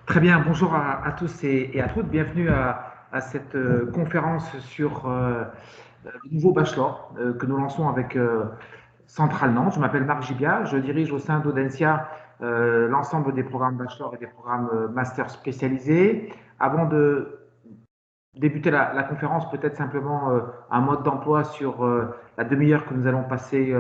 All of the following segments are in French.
Très bien, bonjour à tous et à toutes. Bienvenue à cette conférence sur le nouveau bachelor que nous lançons avec Centrale Nantes. Je m'appelle Marc Gibia, je dirige au sein d'Audencia l'ensemble des programmes bachelor et des programmes master spécialisés. Avant de débuter la conférence, peut-être simplement un mode d'emploi sur la demi-heure que nous allons passer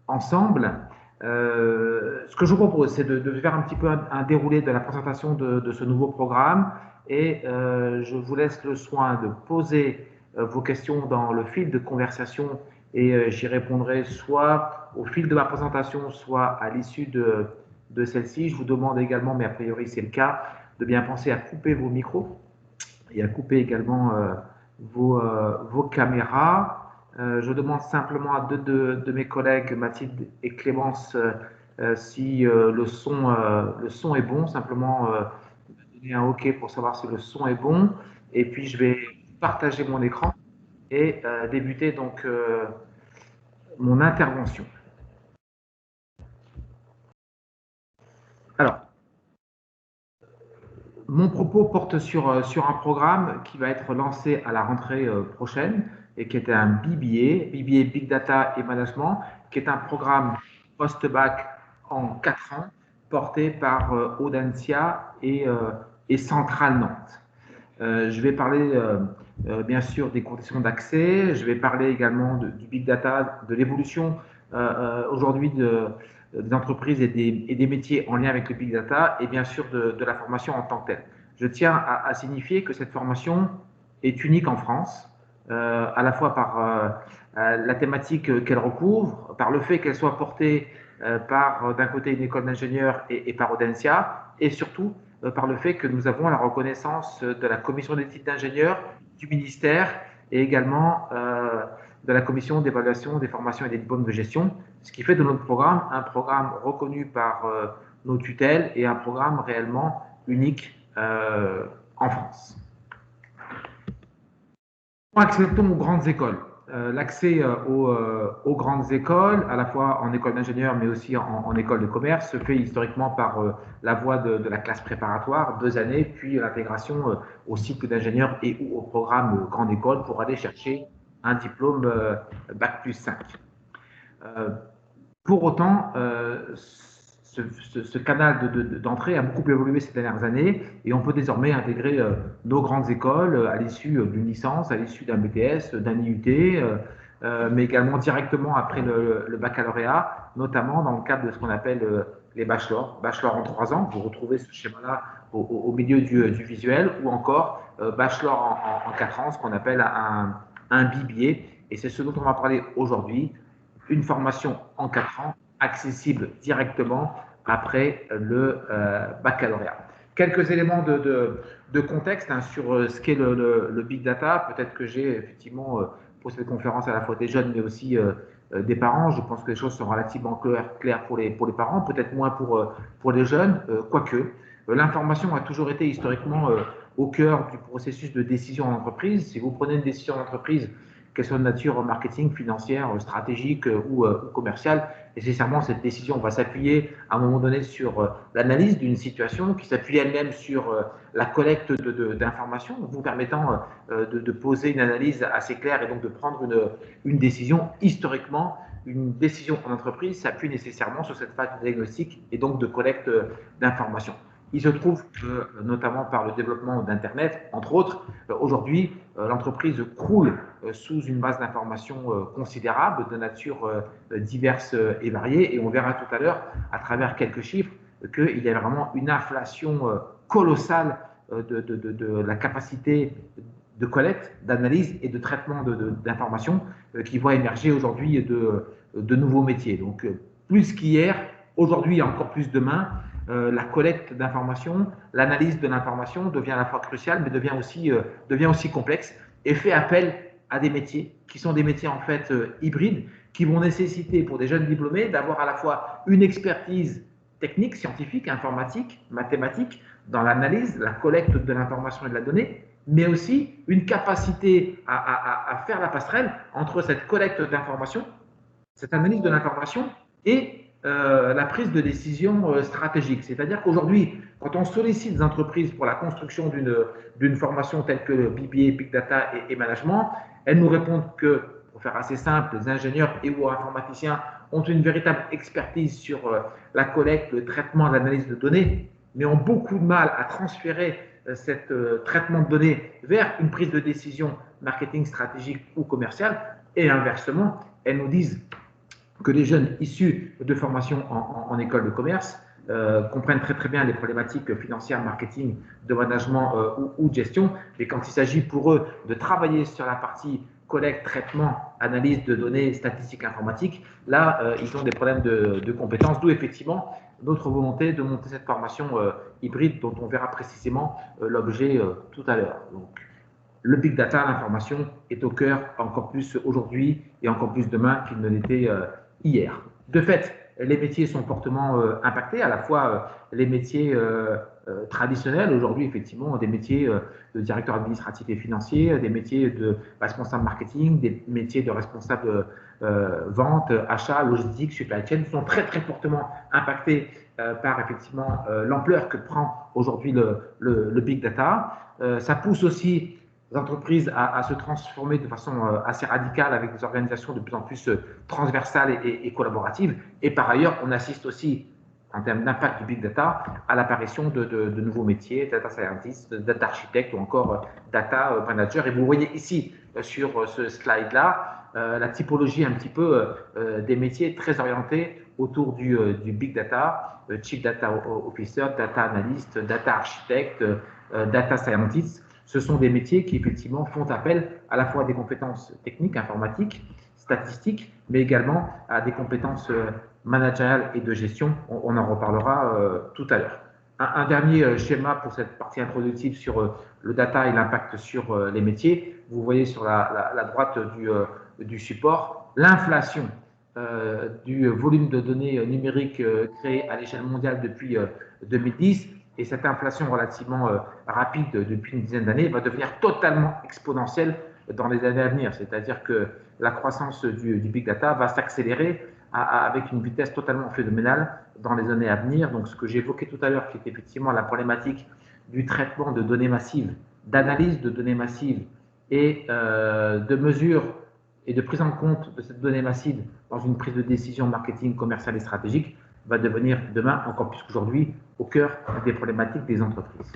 ensemble. Ce que je vous propose, c'est de faire un petit peu un déroulé de la présentation de ce nouveau programme et je vous laisse le soin de poser vos questions dans le fil de conversation et j'y répondrai soit au fil de ma présentation, soit à l'issue de celle-ci. Je vous demande également, mais a priori c'est le cas, de bien penser à couper vos micros et à couper également vos caméras. Je demande simplement à deux de mes collègues, Mathilde et Clémence, si le son est bon, simplement donner un OK pour savoir si le son est bon. Et puis je vais partager mon écran et débuter donc mon intervention. Alors, mon propos porte sur un programme qui va être lancé à la rentrée prochaine et qui est un BBA Big Data et Management, qui est un programme post-bac en 4 ans porté par Audencia et Centrale Nantes. Je vais parler bien sûr des conditions d'accès, je vais parler également du big data, de l'évolution aujourd'hui des entreprises et des métiers en lien avec le big data et bien sûr de la formation en tant que telle. Je tiens à signifier que cette formation est unique en France, à la fois par la thématique qu'elle recouvre, par le fait qu'elle soit portée par d'un côté une école d'ingénieurs et par Audencia, et surtout par le fait que nous avons la reconnaissance de la commission d'éthique d'ingénieurs, du ministère et également de la commission d'évaluation des formations et des diplômes de gestion, ce qui fait de notre programme un programme reconnu par nos tutelles et un programme réellement unique en France. Acceptons aux grandes écoles. L'accès aux grandes écoles, à la fois en école d'ingénieur, mais aussi en école de commerce, se fait historiquement par la voie de la classe préparatoire, 2 années, puis l'intégration au cycle d'ingénieur et ou au programme grande école pour aller chercher un diplôme Bac plus 5. Pour autant, ce canal d'entrée a beaucoup évolué ces dernières années et on peut désormais intégrer nos grandes écoles à l'issue d'une licence, à l'issue d'un BTS, d'un IUT, mais également directement après le baccalauréat, notamment dans le cadre de ce qu'on appelle les bachelors. Bachelor en 3 ans, vous retrouvez ce schéma-là au milieu du visuel, ou encore bachelor en 4 ans, ce qu'on appelle un BBA. Et c'est ce dont on va parler aujourd'hui, une formation en 4 ans accessible directement après le baccalauréat. Quelques éléments de contexte sur ce qu'est le big data. Peut-être que j'ai effectivement pour cette conférence à la fois des jeunes mais aussi des parents. Je pense que les choses sont relativement claires pour les parents, peut-être moins pour les jeunes, quoique. L'information a toujours été historiquement au cœur du processus de décision en entreprise. Si vous prenez une décision en entreprise, qu'elle soit de nature marketing, financière, stratégique ou commerciale, nécessairement cette décision va s'appuyer à un moment donné sur l'analyse d'une situation qui s'appuie elle-même sur la collecte d'informations, vous permettant de poser une analyse assez claire et donc de prendre une décision. Historiquement, une décision en entreprise s'appuie nécessairement sur cette phase de diagnostic et donc de collecte d'informations. Il se trouve que, notamment par le développement d'Internet, entre autres, aujourd'hui, l'entreprise croule sous une base d'informations considérable, de nature diverse et variée, et on verra tout à l'heure, à travers quelques chiffres, qu'il y a vraiment une inflation colossale de la capacité de collecte, d'analyse et de traitement d'informations qui voit émerger aujourd'hui de nouveaux métiers. Donc, plus qu'hier, aujourd'hui et encore plus demain, la collecte d'informations, l'analyse de l'information devient à la fois cruciale, mais devient aussi complexe et fait appel à des métiers qui sont des métiers en fait hybrides, qui vont nécessiter pour des jeunes diplômés d'avoir à la fois une expertise technique, scientifique, informatique, mathématique, dans l'analyse, la collecte de l'information et de la donnée, mais aussi une capacité à faire la passerelle entre cette collecte d'informations, cette analyse de l'information et la prise de décision stratégique. C'est-à-dire qu'aujourd'hui, Quand on sollicite des entreprises pour la construction d'une formation telle que le BBA, Big Data et Management, elles nous répondent que, pour faire assez simple, les ingénieurs et ou informaticiens ont une véritable expertise sur la collecte, le traitement, l'analyse de données, mais ont beaucoup de mal à transférer ce traitement de données vers une prise de décision marketing, stratégique ou commerciale. Et inversement, elles nous disent que les jeunes issus de formation en école de commerce comprennent très bien les problématiques financières, marketing, de management ou de gestion, mais quand il s'agit pour eux de travailler sur la partie collecte, traitement, analyse de données, statistiques informatiques, là, ils ont des problèmes de compétences, d'où effectivement notre volonté de monter cette formation hybride dont on verra précisément l'objet tout à l'heure. Donc, le big data, l'information, est au cœur encore plus aujourd'hui et encore plus demain qu'il ne l'était hier. De fait, les métiers sont fortement impactés, à la fois les métiers traditionnels, aujourd'hui effectivement des métiers de directeur administratif et financier, des métiers de responsable marketing, des métiers de responsable vente, achat, logistique, supply chain sont très fortement impactés par effectivement l'ampleur que prend aujourd'hui le big data. Ça pousse aussi les entreprises à se transformer de façon assez radicale avec des organisations de plus en plus transversales et collaboratives. Et par ailleurs, on assiste aussi, en termes d'impact du big data, à l'apparition de nouveaux métiers, data scientist, data architecte ou encore data manager. Et vous voyez ici, sur ce slide-là, la typologie un petit peu des métiers très orientés autour du big data, chief data officer, data analyst, data architecte, data scientist. Ce sont des métiers qui, effectivement, font appel à la fois à des compétences techniques, informatiques, statistiques, mais également à des compétences managériales et de gestion. On en reparlera tout à l'heure. Un dernier schéma pour cette partie introductive sur le data et l'impact sur les métiers. Vous voyez sur la droite du support l'inflation du volume de données numériques créées à l'échelle mondiale depuis 2010. Et cette inflation relativement rapide depuis une dizaine d'années va devenir totalement exponentielle dans les années à venir. C'est-à-dire que la croissance du big data va s'accélérer avec une vitesse totalement phénoménale dans les années à venir. Donc ce que j'ai évoqué tout à l'heure, qui est effectivement la problématique du traitement de données massives, d'analyse de données massives et de mesure et de prise en compte de cette donnée massive dans une prise de décision marketing, commerciale et stratégique, va devenir demain, encore plus qu'aujourd'hui, au cœur des problématiques des entreprises.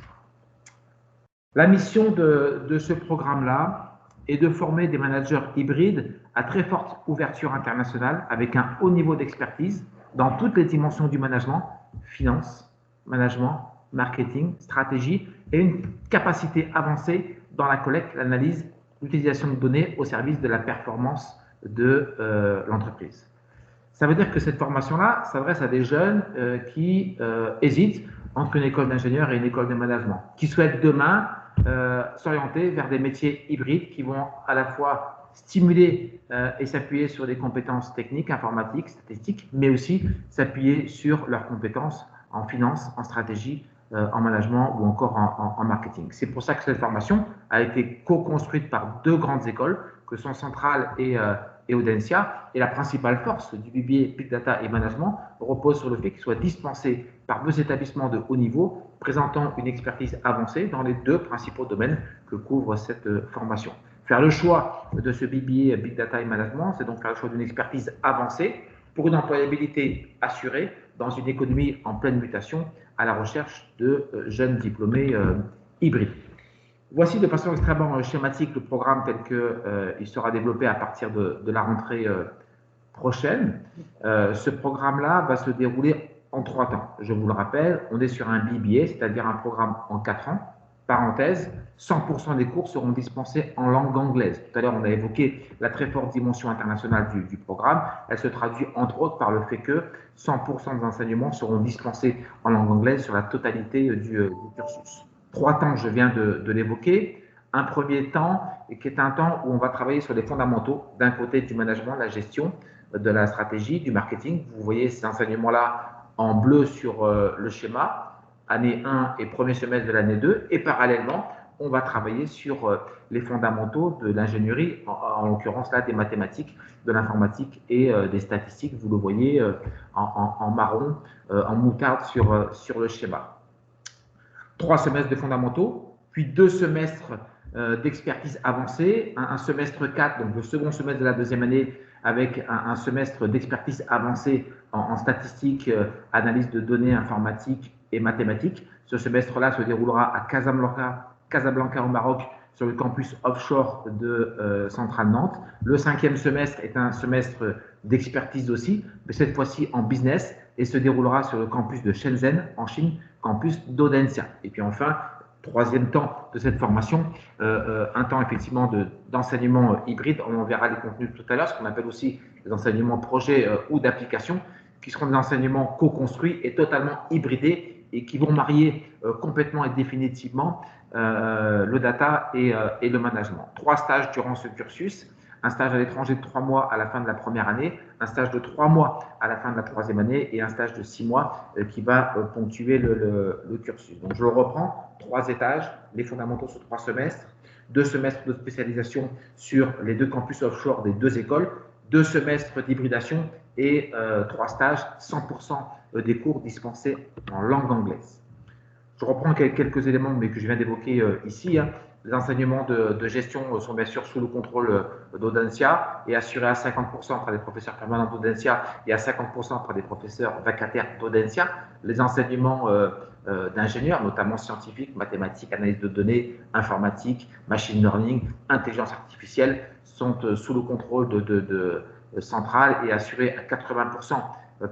La mission de ce programme-là est de former des managers hybrides à très forte ouverture internationale avec un haut niveau d'expertise dans toutes les dimensions du management, finance, management, marketing, stratégie et une capacité avancée dans la collecte, l'analyse, l'utilisation de données au service de la performance de l'entreprise. Ça veut dire que cette formation-là s'adresse à des jeunes qui hésitent entre une école d'ingénieur et une école de management, qui souhaitent demain s'orienter vers des métiers hybrides qui vont à la fois stimuler et s'appuyer sur des compétences techniques, informatiques, statistiques, mais aussi s'appuyer sur leurs compétences en finance, en stratégie, en management ou encore en marketing. C'est pour ça que cette formation a été co-construite par deux grandes écoles, que sont Centrale et Audencia, et la principale force du BBA Big Data et Management repose sur le fait qu'il soit dispensé par deux établissements de haut niveau présentant une expertise avancée dans les deux principaux domaines que couvre cette formation. Faire le choix de ce BBA Big Data et Management, c'est donc faire le choix d'une expertise avancée pour une employabilité assurée dans une économie en pleine mutation à la recherche de jeunes diplômés hybrides. Voici de façon extrêmement schématique le programme tel qu'il sera développé à partir de la rentrée prochaine. Ce programme-là va se dérouler en 3 temps. Je vous le rappelle, on est sur un BBA, c'est-à-dire un programme en 4 ans. Parenthèse, 100% des cours seront dispensés en langue anglaise. Tout à l'heure, on a évoqué la très forte dimension internationale du programme. Elle se traduit entre autres par le fait que 100% des enseignements seront dispensés en langue anglaise sur la totalité du cursus. 3 temps, je viens de l'évoquer. Un premier temps, qui est un temps où on va travailler sur les fondamentaux, d'un côté du management, de la gestion, de la stratégie, du marketing. Vous voyez ces enseignements-là en bleu sur le schéma, année 1 et premier semestre de l'année 2. Et parallèlement, on va travailler sur les fondamentaux de l'ingénierie, en l'occurrence là des mathématiques, de l'informatique et des statistiques. Vous le voyez en marron, en moutarde sur le schéma. 3 semestres de fondamentaux, puis 2 semestres d'expertise avancée, un semestre 4, donc le second semestre de la deuxième année, avec un semestre d'expertise avancée en statistique, analyse de données informatiques et mathématiques. Ce semestre-là se déroulera à Casablanca au Maroc, sur le campus offshore de Centrale Nantes. Le 5e semestre est un semestre d'expertise aussi, mais cette fois-ci en business, et se déroulera sur le campus de Shenzhen, en Chine, campus d'Audencia. Et puis enfin, troisième temps de cette formation, un temps effectivement d'enseignement hybride. On verra les contenus tout à l'heure, ce qu'on appelle aussi les enseignements projets ou d'application, qui seront des enseignements co-construits et totalement hybridés et qui vont marier complètement et définitivement le data et le management. 3 stages durant ce cursus. Un stage à l'étranger de 3 mois à la fin de la première année, un stage de 3 mois à la fin de la troisième année et un stage de 6 mois qui va ponctuer le cursus. Donc je le reprends, 3 étages, les fondamentaux sur 3 semestres, 2 semestres de spécialisation sur les 2 campus offshore des 2 écoles, 2 semestres d'hybridation et 3 stages, 100% des cours dispensés en langue anglaise. Je reprends quelques éléments mais que je viens d'évoquer ici. Les enseignements de gestion sont bien sûr sous le contrôle d'Audencia et assurés à 50% par des professeurs permanents d'Audencia et à 50% par des professeurs vacataires d'Audencia. Les enseignements d'ingénieurs, notamment scientifiques, mathématiques, analyse de données, informatique, machine learning, intelligence artificielle, sont sous le contrôle de Centrale et assurés à 80%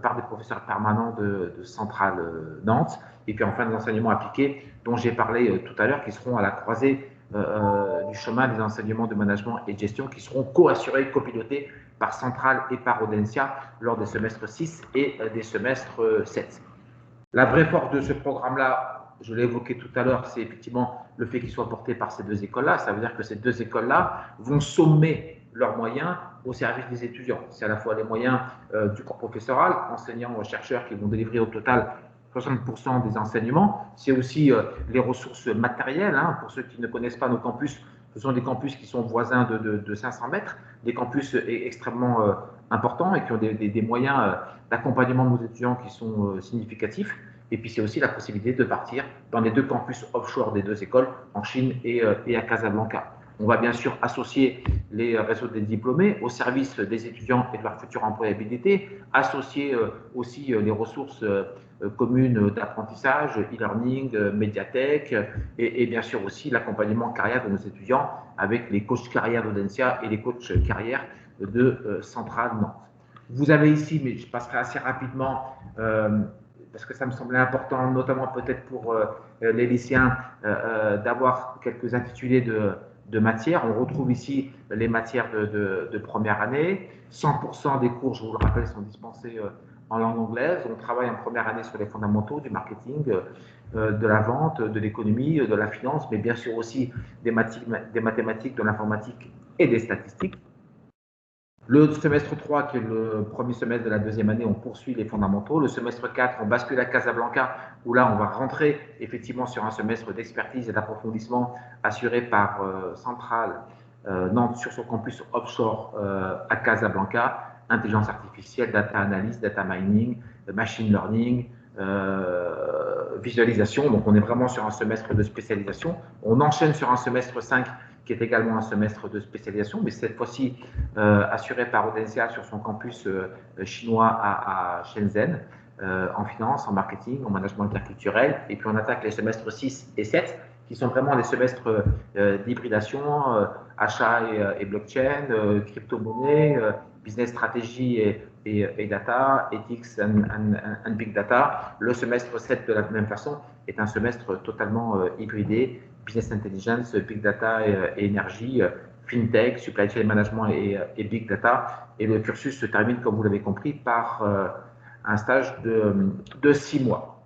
par des professeurs permanents de Centrale Nantes. Et puis enfin, des enseignements appliqués dont j'ai parlé tout à l'heure, qui seront à la croisée du chemin des enseignements de management et de gestion, qui seront co-assurés, copilotés par Centrale et par Audencia lors des semestres 6 et des semestres 7. La vraie force de ce programme-là, je l'ai évoqué tout à l'heure, c'est effectivement le fait qu'il soit porté par ces 2 écoles-là. Ça veut dire que ces 2 écoles-là vont sommer leurs moyens au service des étudiants. C'est à la fois les moyens du corps professoral, enseignants, chercheurs qui vont délivrer au total 60% des enseignements. C'est aussi les ressources matérielles. Pour ceux qui ne connaissent pas nos campus, ce sont des campus qui sont voisins de 500 mètres, des campus extrêmement importants et qui ont des moyens d'accompagnement de nos étudiants qui sont significatifs. Et puis c'est aussi la possibilité de partir dans les 2 campus offshore des 2 écoles, en Chine et à Casablanca. On va bien sûr associer les réseaux des diplômés au service des étudiants et de leur future employabilité, associer aussi les ressources communes d'apprentissage, e-learning, médiathèque, et bien sûr aussi l'accompagnement carrière de nos étudiants avec les coachs carrière d'Audencia et les coachs carrière de Centrale Nantes. Vous avez ici, mais je passerai assez rapidement, parce que ça me semblait important, notamment peut-être pour les lycéens, d'avoir quelques intitulés de matières. On retrouve ici les matières de première année. 100% des cours, je vous le rappelle, sont dispensés en langue anglaise. On travaille en première année sur les fondamentaux du marketing, de la vente, de l'économie, de la finance, mais bien sûr aussi des mathématiques, de l'informatique et des statistiques. Le semestre 3, qui est le premier semestre de la deuxième année, on poursuit les fondamentaux. Le semestre 4, on bascule à Casablanca, où là, on va rentrer effectivement sur un semestre d'expertise et d'approfondissement assuré par Centrale Nantes sur son campus offshore à Casablanca. Intelligence artificielle, data analysis, data mining, machine learning, visualisation. Donc, on est vraiment sur un semestre de spécialisation. On enchaîne sur un semestre 5 qui est également un semestre de spécialisation, mais cette fois-ci assuré par Audencia sur son campus chinois à Shenzhen, en finance, en marketing, en management interculturel. Et puis on attaque les semestres 6 et 7, qui sont vraiment les semestres d'hybridation, achat et blockchain, crypto-monnaie, business stratégie et data, ethics and big data. Le semestre 7, de la même façon, est un semestre totalement hybridé, business intelligence, big data et énergie, fintech, supply chain management et big data. Et le cursus se termine, comme vous l'avez compris, par un stage de 6 mois.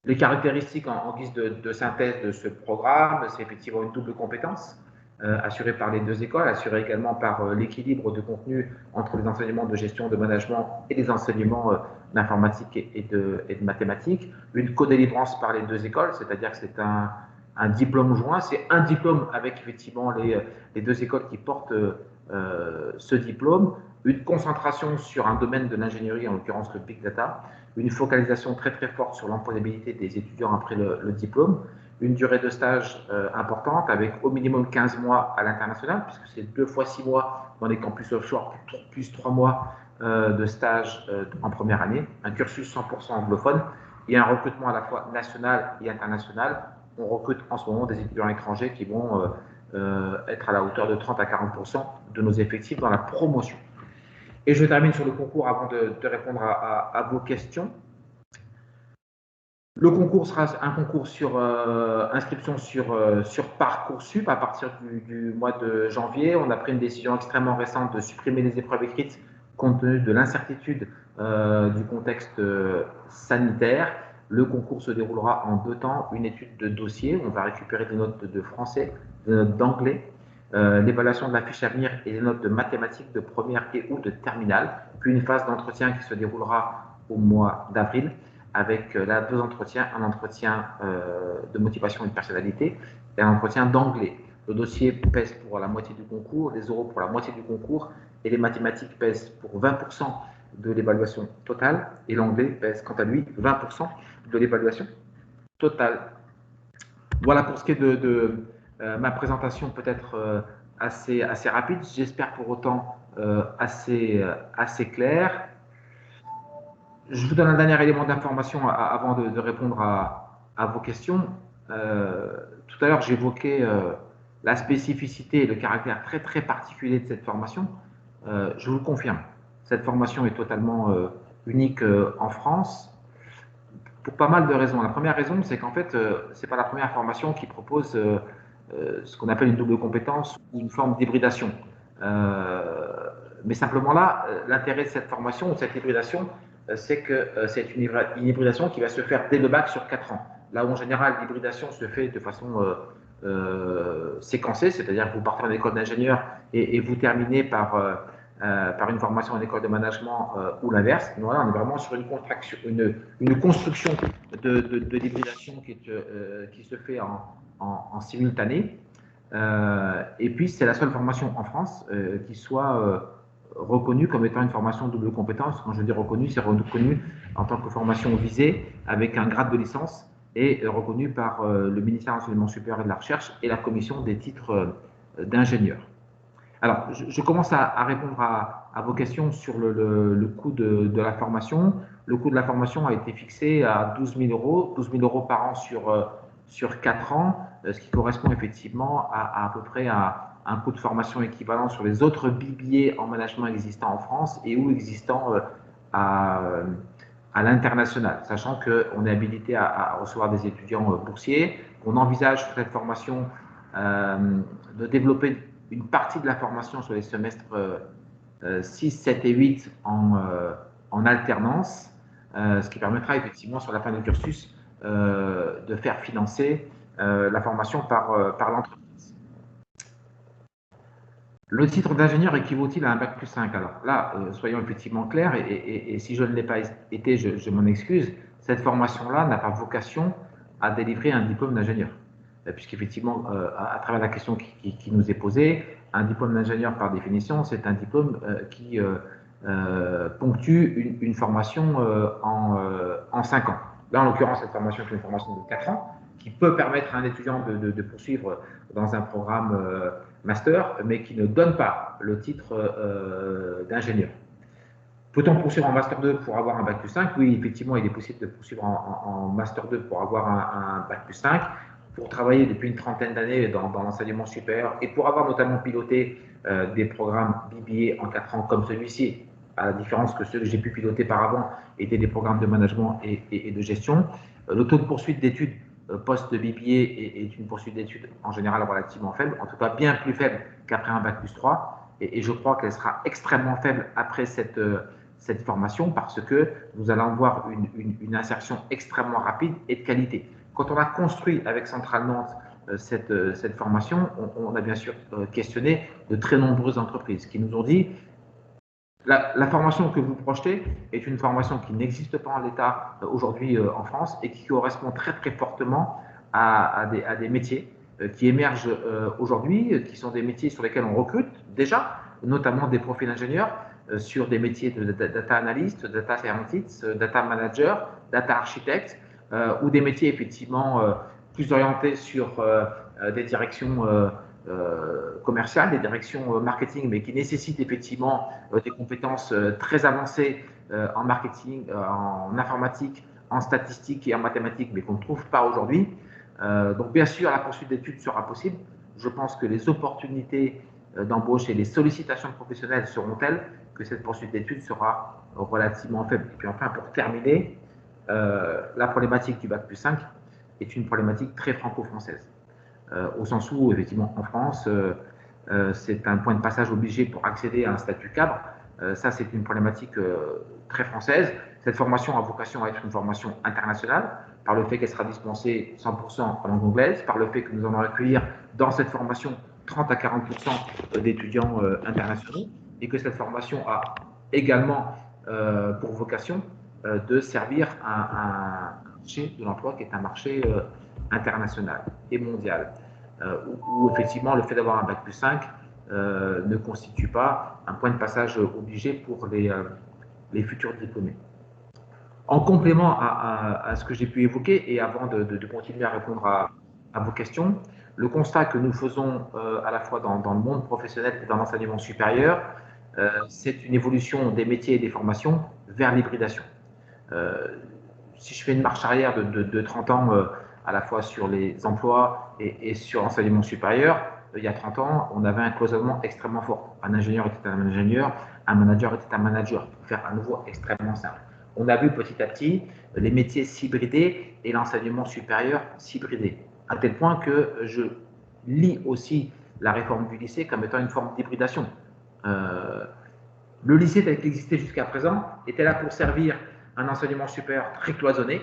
Les caractéristiques en guise de synthèse de ce programme, c'est effectivement une double compétence assurée par les 2 écoles, assurée également par l'équilibre de contenu entre les enseignements de gestion, de management et les enseignements d'informatique et de mathématiques. Une codélivrance par les 2 écoles, c'est-à-dire que c'est un diplôme joint, c'est un diplôme avec effectivement les 2 écoles qui portent ce diplôme, une concentration sur un domaine de l'ingénierie, en l'occurrence le big data, une focalisation très très forte sur l'employabilité des étudiants après le diplôme, une durée de stage importante avec au minimum 15 mois à l'international, puisque c'est 2 fois 6 mois dans les campus offshore, plus 3 mois de stage en première année, un cursus 100% anglophone et un recrutement à la fois national et international. On recrute en ce moment des étudiants étrangers qui vont être à la hauteur de 30 à 40% de nos effectifs dans la promotion. Et je termine sur le concours avant de répondre à vos questions. Le concours sera un concours sur inscription sur Parcoursup à partir du mois de janvier. On a pris une décision extrêmement récente de supprimer les épreuves écrites compte tenu de l'incertitude du contexte sanitaire. Le concours se déroulera en 2 temps, une étude de dossier, on va récupérer des notes de français, des notes d'anglais, l'évaluation de la fiche à venir et des notes de mathématiques de première et ou de terminale, puis une phase d'entretien qui se déroulera au mois d'avril avec là 2 entretiens, un entretien de motivation et de personnalité et un entretien d'anglais. Le dossier pèse pour la moitié du concours, les oraux pour la moitié du concours et les mathématiques pèsent pour 20% de l'évaluation totale et l'anglais pèse quant à lui 20% de l'évaluation totale. Voilà pour ce qui est de ma présentation peut-être assez rapide, j'espère pour autant assez claire. Je vous donne un dernier élément d'information avant de répondre à vos questions. Tout à l'heure, j'évoquais la spécificité et le caractère très particulier de cette formation. Je vous le confirme, cette formation est totalement unique en France pour pas mal de raisons. La première raison, c'est qu'en fait, ce n'est pas la première formation qui propose ce qu'on appelle une double compétence ou une forme d'hybridation. Mais simplement là, l'intérêt de cette formation ou de cette hybridation, c'est que c'est une hybridation qui va se faire dès le bac sur 4 ans. Là où en général l'hybridation se fait de façon séquencée, c'est-à-dire que vous partez en école d'ingénieur et vous terminez par une formation en école de management ou l'inverse. Voilà, on est vraiment sur une construction de l'hybridation qui se fait en simultané. Et puis, c'est la seule formation en France qui soit reconnue comme étant une formation double compétence. Quand je dis reconnue, c'est reconnu en tant que formation visée avec un grade de licence et reconnu par le ministère de l'Enseignement supérieur et de la Recherche et la commission des titres d'ingénieur. Alors, je commence à répondre à vos questions sur le coût de la formation. Le coût de la formation a été fixé à 12 000 euros, 12 000 euros par an sur 4 ans, ce qui correspond effectivement à peu près à un coût de formation équivalent sur les autres BBA en management existants en France et ou existants à l'international, sachant qu'on est habilité à recevoir des étudiants boursiers, qu'on envisage sur cette formation de développer une partie de la formation sur les semestres 6, 7 et 8 en alternance, ce qui permettra effectivement sur la fin du cursus de faire financer la formation par l'entreprise. Le titre d'ingénieur équivaut-il à un bac plus 5? Alors là, soyons effectivement clairs, et si je ne l'ai pas été, je m'en excuse, cette formation-là n'a pas vocation à délivrer un diplôme d'ingénieur. Puisqu'effectivement, à travers la question qui nous est posée, un diplôme d'ingénieur, par définition, c'est un diplôme qui ponctue une formation en 5 ans. Là, en l'occurrence, cette formation est une formation de 4 ans qui peut permettre à un étudiant de poursuivre dans un programme master, mais qui ne donne pas le titre d'ingénieur. Peut-on poursuivre en Master 2 pour avoir un Bac plus 5? Oui, effectivement, il est possible de poursuivre en Master 2 pour avoir un Bac plus 5, pour travailler depuis une trentaine d'années dans l'enseignement supérieur et pour avoir notamment piloté des programmes BBA en 4 ans comme celui-ci, à la différence que ceux que j'ai pu piloter par avant étaient des programmes de management et de gestion. Le taux de poursuite d'études post-BBA est une poursuite d'études en général relativement faible, en tout cas bien plus faible qu'après un Bac plus 3, et je crois qu'elle sera extrêmement faible après cette formation parce que nous allons voir une insertion extrêmement rapide et de qualité. Quand on a construit avec Centrale Nantes cette formation, on a bien sûr questionné de très nombreuses entreprises qui nous ont dit la formation que vous projetez est une formation qui n'existe pas en l'état aujourd'hui en France et qui correspond très fortement à des métiers qui émergent aujourd'hui, qui sont des métiers sur lesquels on recrute déjà, notamment des profils d'ingénieurs, sur des métiers de data analyst, data scientist, data manager, data architect, ou des métiers effectivement plus orientées sur des directions commerciales, des directions marketing, mais qui nécessitent effectivement des compétences très avancées en marketing, en informatique, en statistique et en mathématiques, mais qu'on ne trouve pas aujourd'hui. Donc bien sûr, la poursuite d'études sera possible. Je pense que les opportunités d'embauche et les sollicitations professionnelles seront telles que cette poursuite d'études sera relativement faible. Et puis enfin, pour terminer, la problématique du bac plus 5 est une problématique très franco-française, au sens où, effectivement, en France, c'est un point de passage obligé pour accéder à un statut cadre. Ça, c'est une problématique très française. Cette formation a vocation à être une formation internationale, par le fait qu'elle sera dispensée 100% en langue anglaise, par le fait que nous allons accueillir dans cette formation 30 à 40% d'étudiants internationaux, et que cette formation a également pour vocation de servir un marché de l'emploi qui est un marché international et mondial, où effectivement le fait d'avoir un bac plus 5 ne constitue pas un point de passage obligé pour les futurs diplômés. En complément à ce que j'ai pu évoquer, et avant de continuer à répondre à vos questions, le constat que nous faisons à la fois dans le monde professionnel et dans l'enseignement supérieur, c'est une évolution des métiers et des formations vers l'hybridation. Si je fais une marche arrière de 30 ans à la fois sur les emplois et sur l'enseignement supérieur, il y a 30 ans, on avait un cloisonnement extrêmement fort. Un ingénieur était un ingénieur, un manager était un manager, pour faire à nouveau extrêmement simple. On a vu petit à petit les métiers s'hybrider et l'enseignement supérieur s'hybrider, à tel point que je lis aussi la réforme du lycée comme étant une forme d'hybridation. Le lycée tel qu'il existait jusqu'à présent était là pour servir un enseignement supérieur très cloisonné,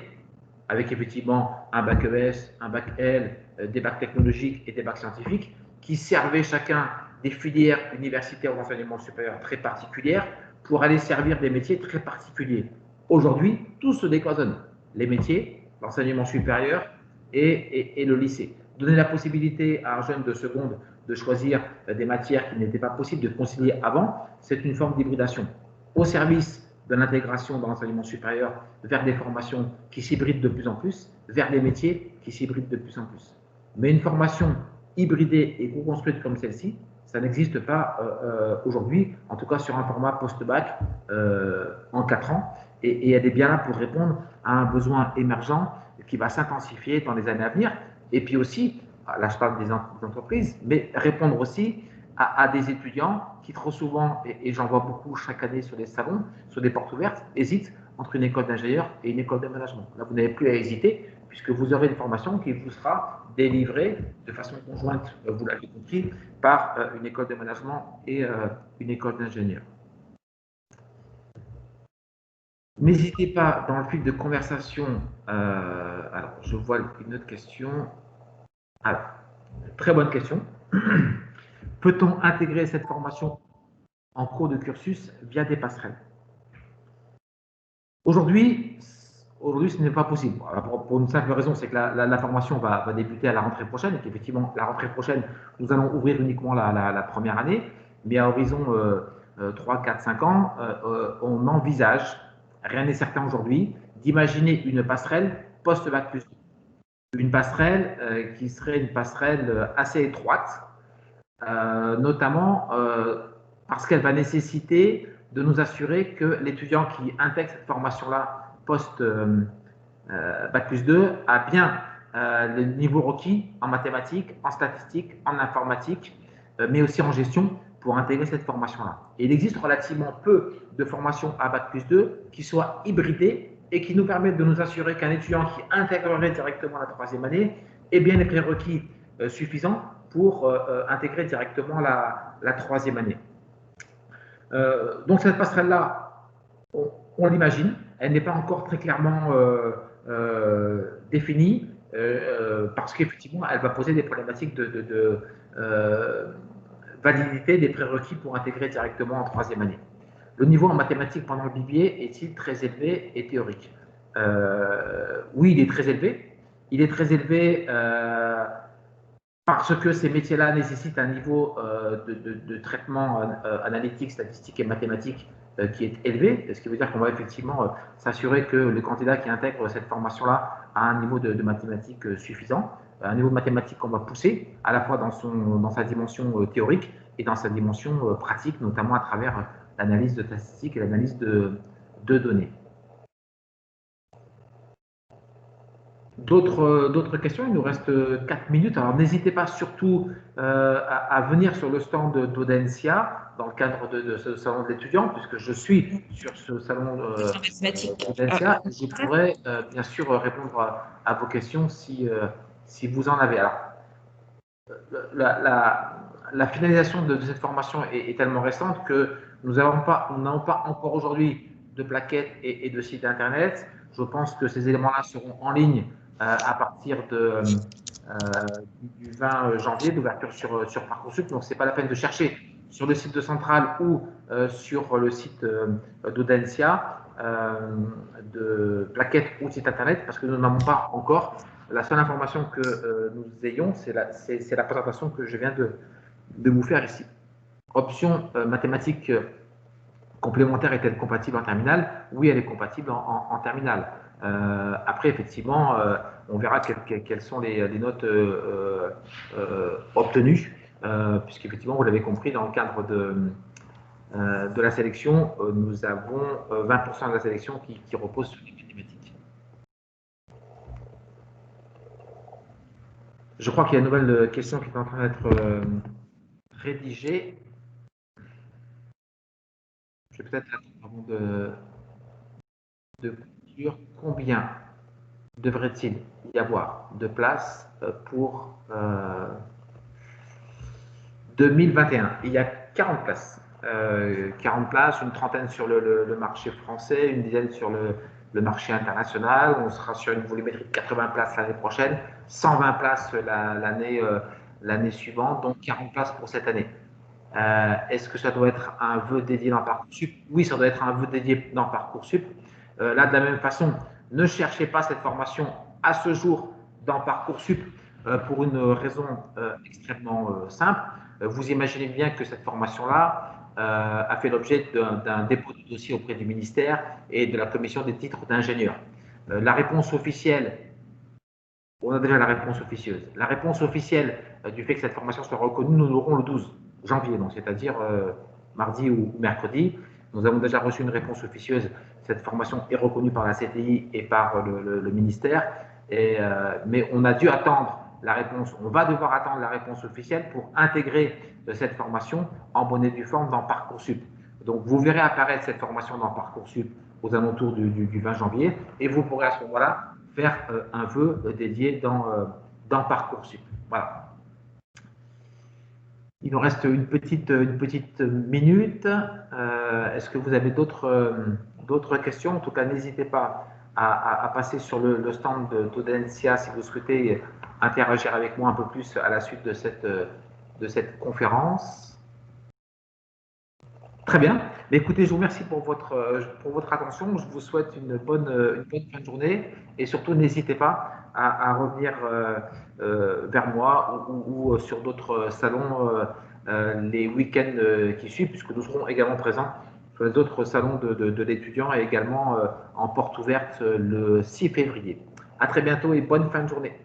avec effectivement un bac ES, un bac L, des bacs technologiques et des bacs scientifiques, qui servaient chacun des filières universitaires ou d'enseignement supérieur très particulières pour aller servir des métiers très particuliers. Aujourd'hui, tout se décloisonne. Les métiers, l'enseignement supérieur et le lycée. Donner la possibilité à un jeune de seconde de choisir des matières qui n'étaient pas possibles de concilier avant, c'est une forme d'hybridation. Au service de l'intégration dans l'enseignement supérieur vers des formations qui s'hybrident de plus en plus, vers des métiers qui s'hybrident de plus en plus. Mais une formation hybridée et co-construite comme celle-ci, ça n'existe pas aujourd'hui, en tout cas sur un format post-bac en 4 ans, et elle est bien là pour répondre à un besoin émergent qui va s'intensifier dans les années à venir, et puis aussi, là je parle des entreprises, mais répondre aussi à des étudiants qui trop souvent, et j'en vois beaucoup chaque année sur des salons, sur des portes ouvertes, hésitent entre une école d'ingénieur et une école de management. Là, vous n'avez plus à hésiter, puisque vous aurez une formation qui vous sera délivrée de façon conjointe, vous l'avez compris, par une école de management et une école d'ingénieur. N'hésitez pas, dans le fil de conversation, alors je vois une autre question. Alors, très bonne question. Peut-on intégrer cette formation en cours de cursus via des passerelles? Aujourd'hui, ce n'est pas possible. Alors, pour une simple raison, c'est que la formation va débuter à la rentrée prochaine, et qu'effectivement, la rentrée prochaine, nous allons ouvrir uniquement la première année, mais à horizon 3, 4, 5 ans, on envisage, rien n'est certain aujourd'hui, d'imaginer une passerelle post-bac plus 2. Une passerelle qui serait une passerelle assez étroite, notamment parce qu'elle va nécessiter de nous assurer que l'étudiant qui intègre cette formation-là post-bac plus 2 a bien le niveau requis en mathématiques, en statistiques, en informatique, mais aussi en gestion pour intégrer cette formation-là. Et il existe relativement peu de formations à bac plus 2 qui soient hybridées et qui nous permettent de nous assurer qu'un étudiant qui intégrerait directement la troisième année ait bien les prérequis suffisants pour intégrer directement la troisième année. Donc cette passerelle-là, on l'imagine, elle n'est pas encore très clairement définie, parce qu'effectivement, elle va poser des problématiques de validité des prérequis pour intégrer directement en troisième année. Le niveau en mathématiques pendant le BBA est-il très élevé et théorique? Oui, il est très élevé. Il est très élevé parce que ces métiers-là nécessitent un niveau de traitement analytique, statistique et mathématique qui est élevé, ce qui veut dire qu'on va effectivement s'assurer que le candidat qui intègre cette formation-là a un niveau de mathématiques suffisant. un niveau de mathématiques qu'on va pousser, à la fois dans sa dimension théorique et dans sa dimension pratique, notamment à travers l'analyse de statistiques et l'analyse de données. D'autres questions? Il nous reste 4 minutes. Alors, n'hésitez pas surtout à venir sur le stand d'Audencia dans le cadre de ce salon de l'étudiant, puisque je suis sur ce salon d'Audencia. Je pourrais bien sûr répondre à vos questions si vous en avez. Alors, la finalisation de cette formation est tellement récente que nous n'avons pas encore aujourd'hui de plaquettes et de sites internet. Je pense que ces éléments-là seront en ligne à partir du 20 janvier, d'ouverture sur Parcoursup. Donc, ce n'est pas la peine de chercher sur le site de Centrale ou sur le site d'Audencia de plaquettes ou site internet, parce que nous n'en avons pas encore. La seule information que nous ayons, c'est la présentation que je viens de vous faire ici. Option mathématique complémentaire est-elle compatible en terminale? Oui, elle est compatible en terminale. Après, effectivement, on verra quelles sont les notes obtenues, puisqu'effectivement, vous l'avez compris, dans le cadre de la sélection, nous avons 20% de la sélection qui repose sur les mathématiques. Je crois qu'il y a une nouvelle question qui est en train d'être rédigée. Je vais peut-être attendre avant de conclure. Combien devrait-il y avoir de places pour 2021? Il y a 40 places. 40 places, une trentaine sur le marché français, une dizaine sur le marché international. On sera sur une volumétrie de 80 places l'année prochaine, 120 places l'année suivante, donc 40 places pour cette année. Est-ce que ça doit être un vœu dédié dans Parcoursup? Oui, ça doit être un vœu dédié dans Parcoursup. Là, de la même façon, ne cherchez pas cette formation à ce jour dans Parcoursup pour une raison extrêmement simple. Vous imaginez bien que cette formation-là a fait l'objet d'un dépôt de dossier auprès du ministère et de la commission des titres d'ingénieur. La réponse officielle, on a déjà la réponse officieuse. La réponse officielle du fait que cette formation soit reconnue, nous l'aurons le 12 janvier, donc c'est-à-dire mardi ou mercredi. Nous avons déjà reçu une réponse officieuse. Cette formation est reconnue par la CTI et par le ministère, mais on a dû attendre la réponse. On va devoir attendre la réponse officielle pour intégrer cette formation en bonne et due forme dans Parcoursup. Donc, vous verrez apparaître cette formation dans Parcoursup aux alentours du 20 janvier et vous pourrez à ce moment-là faire un vœu dédié dans Parcoursup. Voilà. Il nous reste une petite minute. Est-ce que vous avez d'autres questions? En tout cas, n'hésitez pas à passer sur le stand d'Audencia si vous souhaitez interagir avec moi un peu plus à la suite de cette conférence. Très bien. Mais écoutez, je vous remercie pour votre attention. Je vous souhaite une bonne fin de journée et surtout, n'hésitez pas à revenir vers moi ou sur d'autres salons les week-ends qui suivent, puisque nous serons également présents sur les autres salons de l'étudiant et également en porte ouverte le 6 février. À très bientôt et bonne fin de journée.